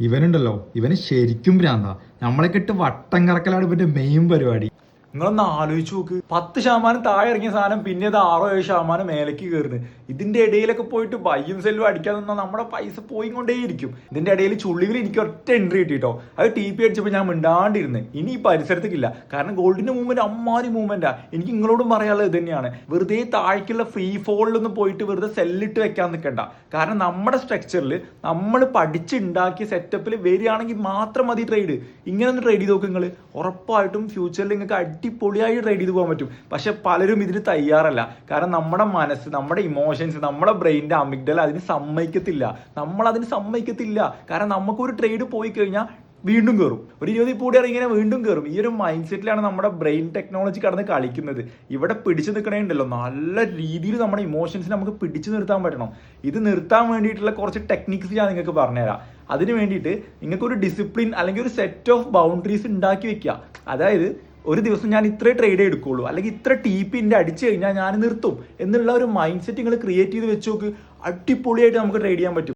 ഇവനുണ്ടല്ലോ, ഇവന് ശരിക്കും ഭ്രാന്താ. നമ്മളെ ഇട്ട് വട്ടം കറക്കലാണ് ഇവന്റെ മെയിൻ പരിപാടി. നിങ്ങളൊന്ന് ആലോചിച്ച് നോക്ക്, 10% താഴെ ഇറങ്ങിയ സാധനം പിന്നെ അത് 6-7% മേലേക്ക് കയറുന്നത്. ഇതിന്റെ ഇടയിലൊക്കെ പോയിട്ട് ബയ്യും സെല്ലും അടിക്കാൻ നിന്നാൽ നമ്മുടെ പൈസ പോയിക്കൊണ്ടേയിരിക്കും. ഇതിന്റെ ഇടയിൽ ചുള്ളികൾ എനിക്ക് ഒറ്റ എൻട്രി കിട്ടിട്ടോ, അത് TP അടിച്ചപ്പോൾ ഞാൻ മിണ്ടാണ്ടിരുന്ന്. ഇനി ഈ പരിസരത്തേക്കില്ല, കാരണം ഗോൾഡിന്റെ മൂവ്മെന്റ് അമ്മാരി മൂവ്മെന്റാ. എനിക്ക് നിങ്ങളോടും പറയാനുള്ളത് ഇത് തന്നെയാണ്. വെറുതെ താഴേക്കുള്ള ഫ്രീ ഫോളിലൊന്നും പോയിട്ട് വെറുതെ സെല്ലിട്ട് വെക്കാൻ നിൽക്കണ്ട. കാരണം നമ്മുടെ സ്ട്രക്ചറിൽ നമ്മൾ പഠിച്ചുണ്ടാക്കിയ സെറ്റപ്പിൽ വരികയാണെങ്കിൽ മാത്രം മതി ട്രേഡ്. ഇങ്ങനെ ഒന്ന് ട്രേഡ് ചെയ്ത് നോക്ക് നിങ്ങൾ, ഉറപ്പായിട്ടും ഫ്യൂച്ചറിൽ നിങ്ങൾക്ക് അടിപൊളിയായി ട്രേഡ് ചെയ്ത് പോകാൻ പറ്റും. പക്ഷെ പലരും ഇതിന് തയ്യാറല്ല. കാരണം നമ്മുടെ മനസ്സ്, നമ്മുടെ ഇമോഷൻസ്, നമ്മുടെ ബ്രെയിനിന്റെ അമിഗ്ഡല അതിന് സമ്മതിക്കത്തില്ല. നമ്മൾ അതിന് സമ്മതിക്കത്തില്ല. കാരണം നമുക്കൊരു ട്രേഡ് പോയി കഴിഞ്ഞാൽ വീണ്ടും കയറും. ഒരു 20 കൂടി ഇങ്ങനെ വീണ്ടും കയറും. ഈ ഒരു മൈൻഡ് സെറ്റിലാണ് നമ്മുടെ ബ്രെയിൻ ടെക്നോളജി കടന്ന് കളിക്കുന്നത്. ഇവിടെ പിടിച്ചു നിൽക്കണേണ്ടല്ലോ, നല്ല രീതിയിൽ നമ്മുടെ ഇമോഷൻസിനെ നമുക്ക് പിടിച്ചു നിർത്താൻ പറ്റണം. ഇത് നിർത്താൻ വേണ്ടിയിട്ടുള്ള കുറച്ച് ടെക്നിക്സ് ഞാൻ നിങ്ങൾക്ക് പറഞ്ഞുതരാം. അതിന് വേണ്ടിയിട്ട് നിങ്ങൾക്ക് ഒരു ഡിസിപ്ലിൻ അല്ലെങ്കിൽ ഒരു സെറ്റ് ഓഫ് ബൗണ്ടറീസ് ഉണ്ടാക്കി വെക്കുക. അതായത് ഒരു ദിവസം ഞാൻ ഇത്രേ ട്രേഡ് എടുക്കുള്ളൂ, അല്ലെങ്കിൽ ഇത്ര TP അടിച്ചു കഴിഞ്ഞാൽ ഞാൻ നിർത്തും എന്നുള്ള ഒരു മൈൻഡ് സെറ്റ് നിങ്ങൾ ക്രിയേറ്റ് ചെയ്ത് വെച്ച് നോക്ക്. അടിപൊളിയായിട്ട് നമുക്ക് ട്രേഡ് ചെയ്യാൻ പറ്റും.